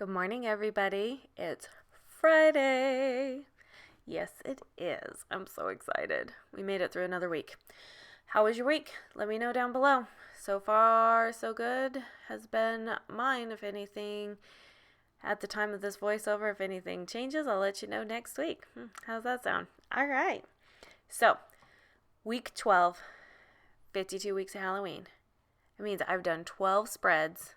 Good morning, everybody. It's Friday. Yes, it is. I'm so excited. We made it through another week. How was your week? Let me know down below. So far, so good has been mine. If anything, at the time of this voiceover, if anything changes, I'll let you know next week. How's that sound? All right. So, week 12, 52 weeks of Halloween. It means I've done 12 spreads.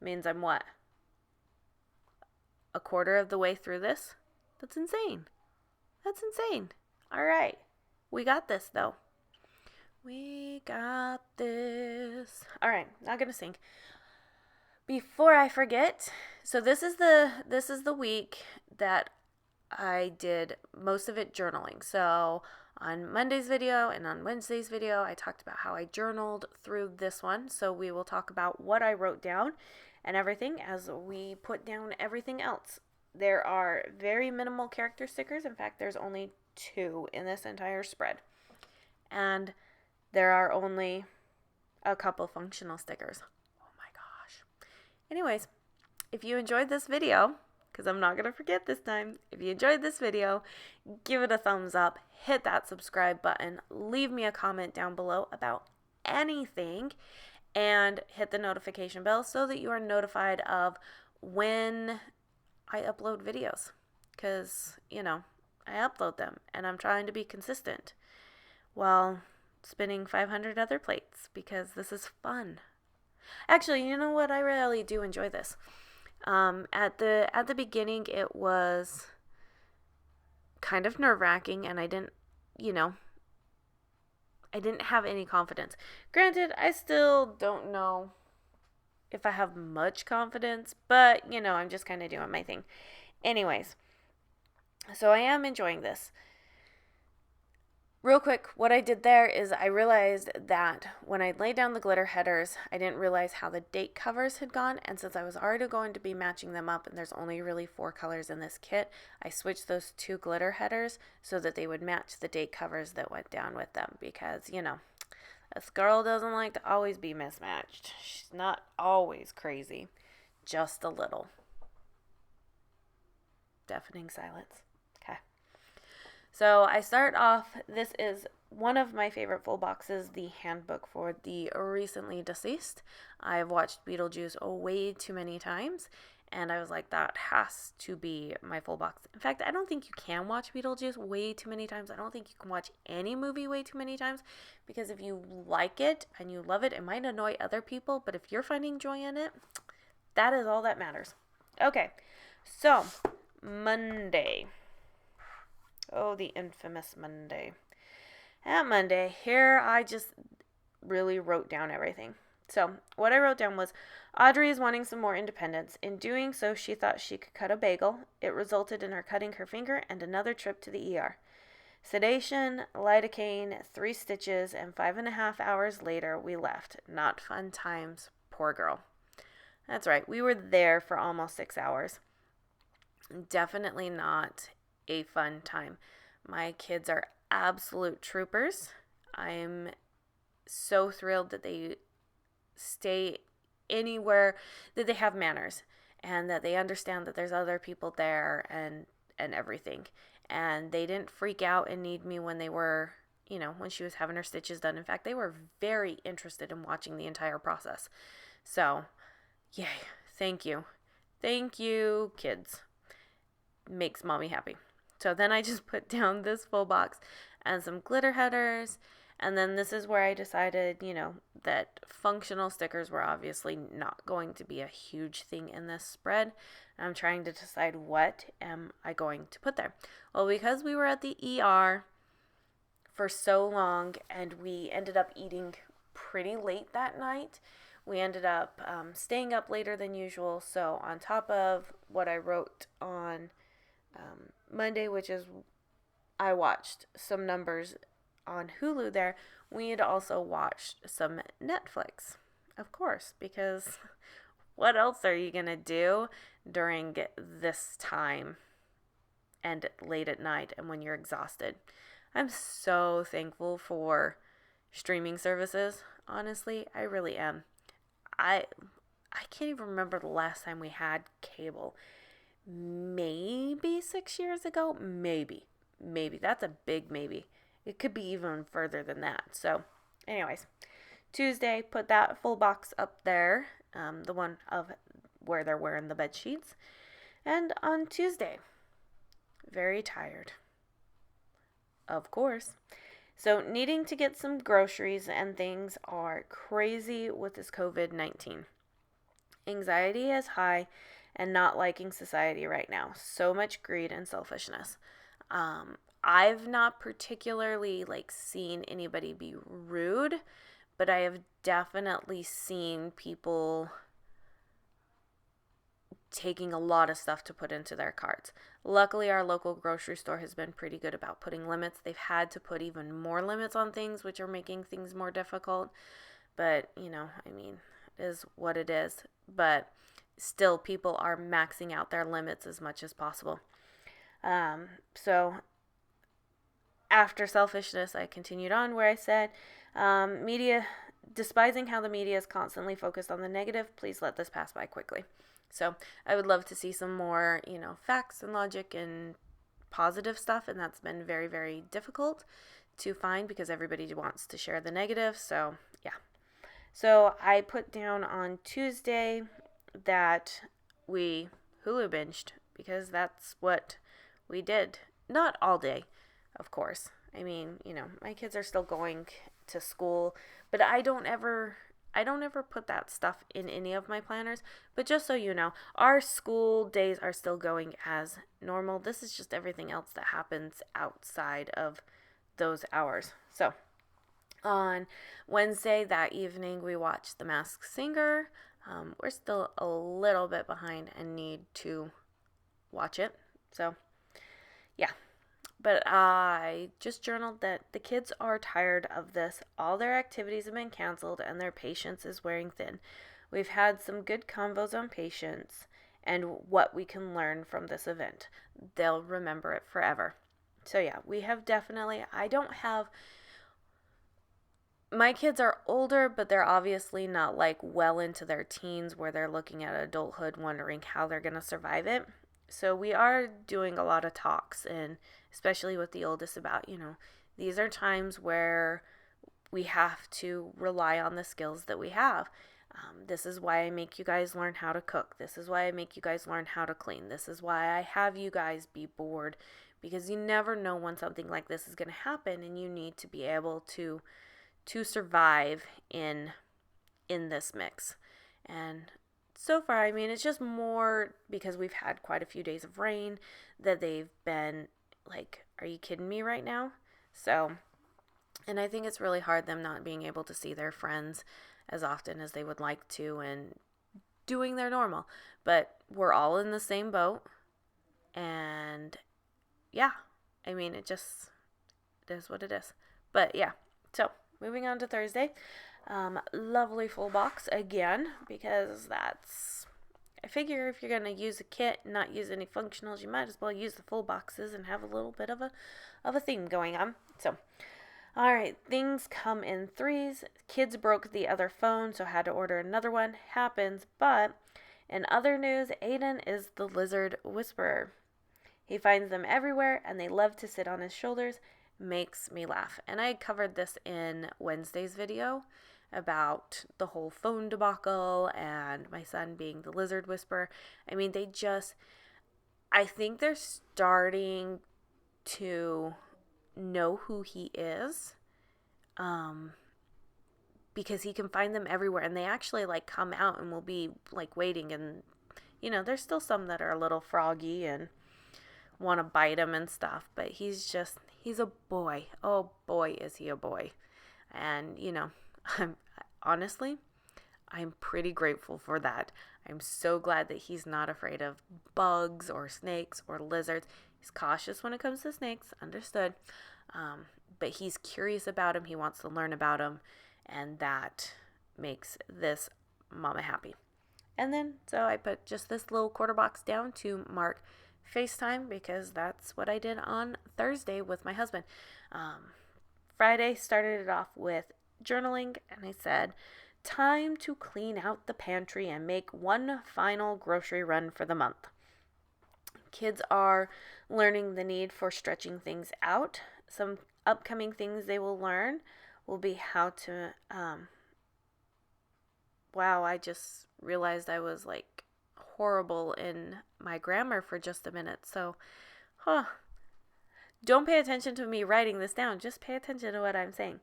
It means I'm what? A quarter of the way through this? That's insane. That's insane. All right. We got this, though. We got this. All right. Not going to sing. Before I forget, so this is the week that I did most of it journaling. So on Monday's video and on Wednesday's video, I talked about how I journaled through this one. So we will talk about what I wrote down and everything as we put down everything else. There are very minimal character stickers. In fact, there's only 2 in this entire spread. And there are only a couple functional stickers. Oh my gosh. Anyways, if you enjoyed this video, because I'm not going to forget this time, if you enjoyed this video, give it a thumbs up, hit that subscribe button, leave me a comment down below about anything, and hit the notification bell so that you are notified of when I upload videos. Because, I upload them and I'm trying to be consistent while spinning 500 other plates because this is fun. Actually, you know what? I really do enjoy this. At the beginning, it was kind of nerve-wracking and I didn't have any confidence. Granted, I still don't know if I have much confidence, but, I'm just kind of doing my thing. Anyways, so I am enjoying this. Real quick, what I did there is I realized that when I laid down the glitter headers, I didn't realize how the date covers had gone, and since I was already going to be matching them up, and there's only really 4 colors in this kit, I switched those 2 glitter headers so that they would match the date covers that went down with them, because, this girl doesn't like to always be mismatched. She's not always crazy, just a little. Deafening silence. Okay. So I start off, this is one of my favorite full boxes, the handbook for the recently deceased. I've watched Beetlejuice way too many times, and I was like, that has to be my full box. In fact, I don't think you can watch Beetlejuice way too many times. I don't think you can watch any movie way too many times, because if you like it and you love it, it might annoy other people, but if you're finding joy in it, that is all that matters. Okay, so Monday. Oh, the infamous Monday. At Monday, here I just really wrote down everything. So, what I wrote down was, Audrey is wanting some more independence. In doing so, she thought she could cut a bagel. It resulted in her cutting her finger and another trip to the ER. Sedation, lidocaine, 3 stitches, and 5.5 hours later, we left. Not fun times. Poor girl. That's right. We were there for almost 6 hours. Definitely not a fun time. My kids are absolute troopers. I'm so thrilled that they stay anywhere, that they have manners, and that they understand that there's other people there and everything. And they didn't freak out and need me when they were, when she was having her stitches done. In fact, they were very interested in watching the entire process. So, yay. Thank you. Thank you, kids. Makes mommy happy. So then I just put down this full box and some glitter headers. And then this is where I decided, that functional stickers were obviously not going to be a huge thing in this spread. I'm trying to decide what am I going to put there. Well, because we were at the ER for so long and we ended up eating pretty late that night, we ended up staying up later than usual. So on top of what I wrote on Monday, which is I watched some numbers on Hulu there, we had also watched some Netflix, of course, because what else are you going to do during this time and late at night and when you're exhausted? I'm so thankful for streaming services, honestly. I really am. I can't even remember the last time we had cable. Maybe 6 years ago? Maybe. Maybe. That's a big maybe. It could be even further than that. So, anyways, Tuesday, put that full box up there, the one of where they're wearing the bed sheets. And on Tuesday, very tired. Of course. So, needing to get some groceries and things are crazy with this COVID-19. Anxiety is high and not liking society right now. So much greed and selfishness. I've not particularly seen anybody be rude, but I have definitely seen people taking a lot of stuff to put into their carts. Luckily, our local grocery store has been pretty good about putting limits. They've had to put even more limits on things, which are making things more difficult. But, it is what it is. But still, people are maxing out their limits as much as possible. So after selfishness, I continued on where I said, media, despising how the media is constantly focused on the negative, please let this pass by quickly. So I would love to see some more, facts and logic and positive stuff, and that's been very, very difficult to find because everybody wants to share the negative. So, yeah. So I put down on Tuesday that we Hulu binged because that's what we did. Not all day, of course. My kids are still going to school, but I don't ever put that stuff in any of my planners. But just so you know, our school days are still going as normal. This is just everything else that happens outside of those hours. So on Wednesday that evening, we watched The Masked Singer. We're still a little bit behind and need to watch it. So, yeah. But I just journaled that the kids are tired of this. All their activities have been canceled and their patience is wearing thin. We've had some good convos on patience and what we can learn from this event. They'll remember it forever. So yeah, we have definitely, my kids are older, but they're obviously not well into their teens where they're looking at adulthood wondering how they're going to survive it. So we are doing a lot of talks, and especially with the oldest about, these are times where we have to rely on the skills that we have. This is why I make you guys learn how to cook. This is why I make you guys learn how to clean. This is why I have you guys be bored, because you never know when something like this is going to happen, and you need to be able to survive in this mix. And so far, it's just more because we've had quite a few days of rain that they've been are you kidding me right now? So, and I think it's really hard them not being able to see their friends as often as they would like to and doing their normal. But we're all in the same boat. And yeah, it is what it is. But yeah, so moving on to Thursday. Lovely full box again, because I figure if you're going to use a kit and not use any functionals, you might as well use the full boxes and have a little bit of a theme going on. So, all right, things come in threes. Kids broke the other phone, so had to order another one. Happens, but in other news, Aiden is the lizard whisperer. He finds them everywhere, and they love to sit on his shoulders. Makes me laugh. And I covered this in Wednesday's video about the whole phone debacle and my son being the lizard whisperer. I think they're starting to know who he is, because he can find them everywhere, and they actually come out and will be waiting, and there's still some that are a little froggy and want to bite him and stuff, but he's a boy. Oh boy, is he a boy. And I'm pretty grateful for that. I'm so glad that he's not afraid of bugs or snakes or lizards. He's cautious when it comes to snakes, understood. But he's curious about him. He wants to learn about him, and that makes this mama happy. And then, so I put just this little quarter box down to mark FaceTime, because that's what I did on Thursday with my husband. Friday started it off with journaling, and I said, time to clean out the pantry and make one final grocery run for the month. Kids are learning the need for stretching things out. Some upcoming things they will learn will be how to, wow, I just realized I was like horrible in my grammar for just a minute. So, don't pay attention to me writing this down. Just pay attention to what I'm saying.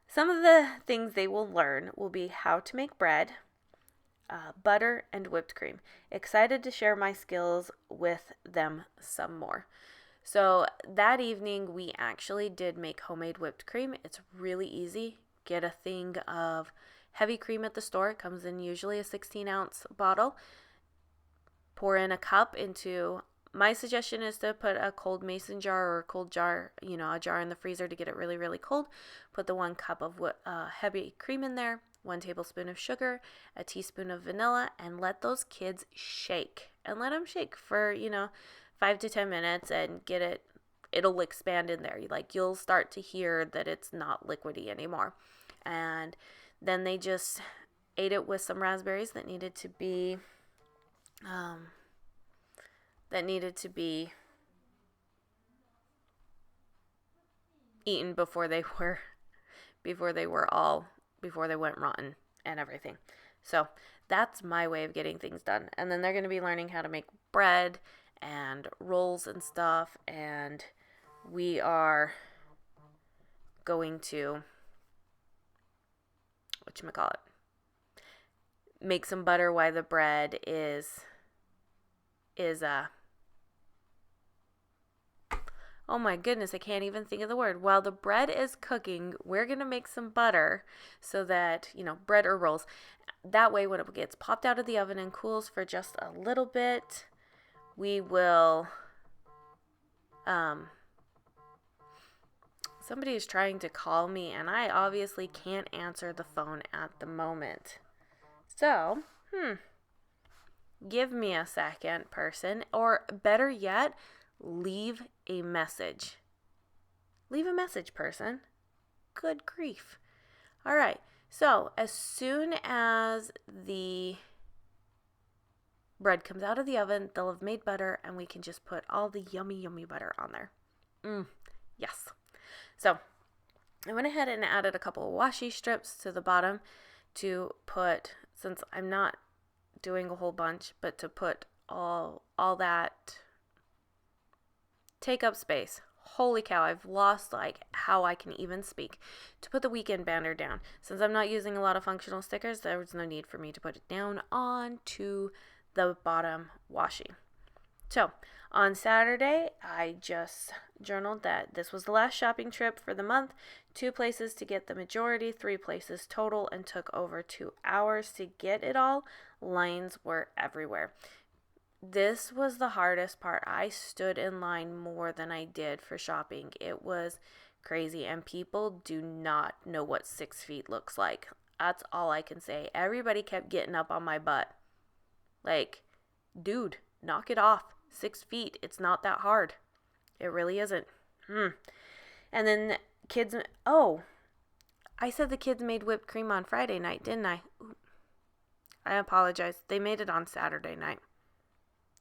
Some of the things they will learn will be how to make bread, butter, and whipped cream. Excited to share my skills with them some more. So that evening, we actually did make homemade whipped cream. It's really easy. Get a thing of heavy cream at the store. It comes in usually a 16-ounce bottle. Pour in a cup into, my suggestion is to put a cold mason jar or a cold jar, a jar in the freezer to get it really, really cold. Put the 1 cup of heavy cream in there, 1 tablespoon of sugar, a teaspoon of vanilla, and let those kids shake. And let them shake for, 5 to 10 minutes and it'll expand in there. Like, you'll start to hear that it's not liquidy anymore. And then they just ate it with some raspberries that needed to be eaten before they went rotten and everything. So that's my way of getting things done. And then they're going to be learning how to make bread and rolls and stuff, and we are going to make some butter while the bread is oh my goodness, I can't even think of the word. While the bread is cooking, we're going to make some butter so that, bread or rolls. That way, when it gets popped out of the oven and cools for just a little bit, we will, somebody is trying to call me, and I obviously can't answer the phone at the moment. So, give me a second, person, or better yet, leave a message. Leave a message, person. Good grief. All right. So as soon as the bread comes out of the oven, they'll have made butter, and we can just put all the yummy, yummy butter on there. Yes. So I went ahead and added a couple of washi strips to the bottom to put, since I'm not doing a whole bunch, but to put all that take up space. Holy cow, I've lost how I can even speak. To put the weekend banner down. Since I'm not using a lot of functional stickers, there was no need for me to put it down onto the bottom washi. So, on Saturday, I just journaled that this was the last shopping trip for the month. 2 places to get the majority, 3 places total, and took over 2 hours to get it all. Lines were everywhere. This was the hardest part. I stood in line more than I did for shopping. It was crazy, and people do not know what 6 feet looks like. That's all I can say. Everybody kept getting up on my butt. Like, dude, knock it off. 6 feet. It's not that hard. It really isn't. And then kids, I said the kids made whipped cream on Friday night, didn't I? I apologize. They made it on Saturday night.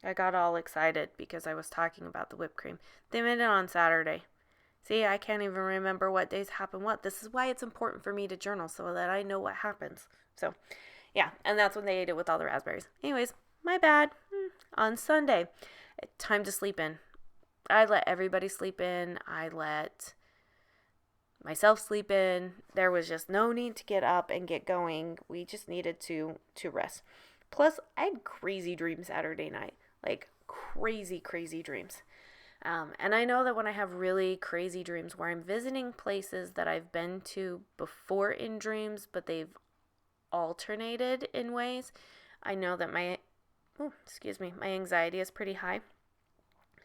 I got all excited because I was talking about the whipped cream. They made it on Saturday. See, I can't even remember what days happen what. This is why it's important for me to journal so that I know what happens. So, yeah, and that's when they ate it with all the raspberries. Anyways, my bad. On Sunday, time to sleep in. I let everybody sleep in. I let myself sleep in. There was just no need to get up and get going. We just needed to rest. Plus, I had crazy dreams Saturday night. Like, crazy, crazy dreams. And I know that when I have really crazy dreams where I'm visiting places that I've been to before in dreams, but they've alternated in ways, I know that my anxiety is pretty high.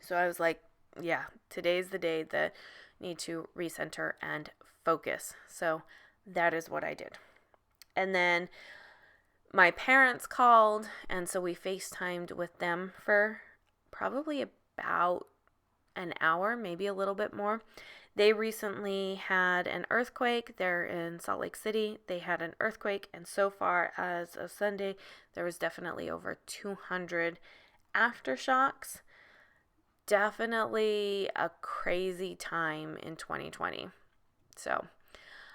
So I was like, yeah, today's the day that I need to recenter and focus. So that is what I did. And then my parents called, and so we FaceTimed with them for probably about an hour, maybe a little bit more. They recently had an earthquake. They're in Salt Lake City. They had an earthquake, and so far as of Sunday, there was definitely over 200 aftershocks. Definitely a crazy time in 2020. So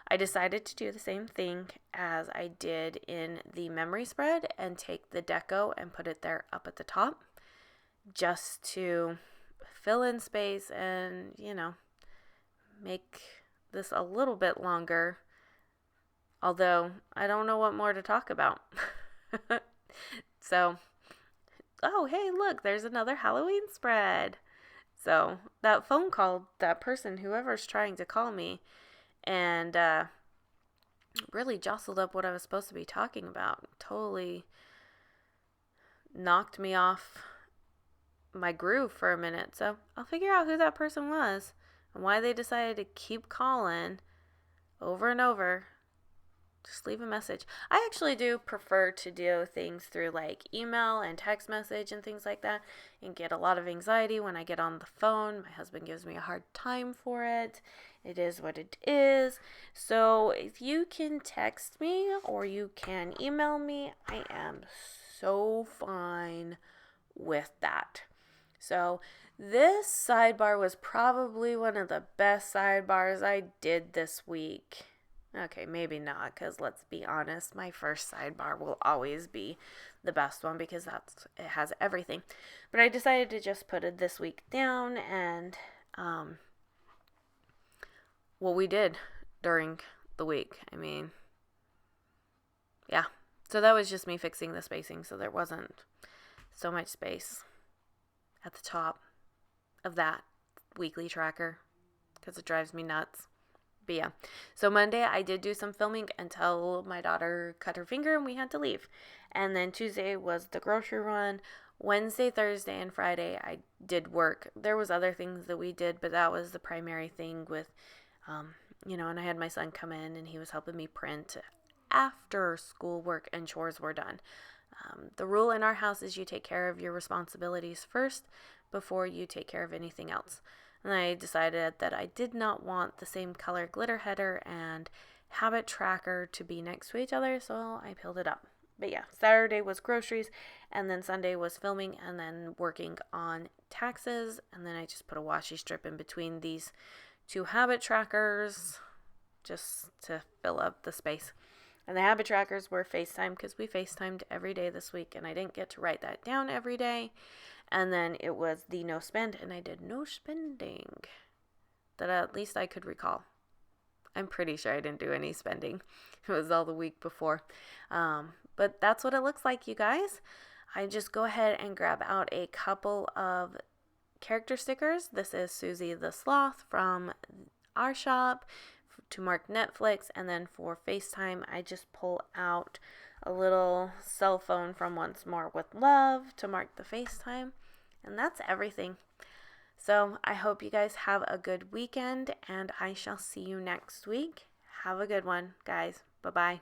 I decided to do the same thing as I did in the memory spread and take the deco and put it there up at the top just to fill in space and, make this a little bit longer. Although I don't know what more to talk about. So, oh, hey, look, there's another Halloween spread. So that phone call, that person, whoever's trying to call me, and really jostled up what I was supposed to be talking about. Totally knocked me off my groove for a minute. So I'll figure out who that person was and why they decided to keep calling over and over. Just leave a message. I actually do prefer to do things through like email and text message and things like that, and get a lot of anxiety when I get on the phone. My husband gives me a hard time for it. It is what it is. So if you can text me or you can email me, I am so fine with that. So this sidebar was probably one of the best sidebars I did this week. Okay, maybe not, because let's be honest, my first sidebar will always be the best one because it has everything. But I decided to just put it this week down and what we did during the week. I mean, yeah. So that was just me fixing the spacing so there wasn't so much space at the top of that weekly tracker because it drives me nuts. But yeah, so Monday I did do some filming until my daughter cut her finger and we had to leave. And then Tuesday was the grocery run. Wednesday, Thursday, and Friday I did work. There was other things that we did, but that was the primary thing with, and I had my son come in and he was helping me print after schoolwork and chores were done. The rule in our house is you take care of your responsibilities first before you take care of anything else. And I decided that I did not want the same color glitter header and habit tracker to be next to each other, so I peeled it up. But yeah, Saturday was groceries, and then Sunday was filming, and then working on taxes, and then I just put a washi strip in between these two habit trackers just to fill up the space. And the habit trackers were FaceTime because we FaceTimed every day this week, and I didn't get to write that down every day. And then it was the no spend, and I did no spending that at least I could recall. I'm pretty sure I didn't do any spending. It was all the week before. But that's what it looks like, you guys. I just go ahead and grab out a couple of character stickers. This is Susie the Sloth from our shop to mark Netflix. And then for FaceTime, I just pull out a little cell phone from Once More with Love to mark the FaceTime. And that's everything. So I hope you guys have a good weekend, and I shall see you next week. Have a good one, guys. Bye-bye.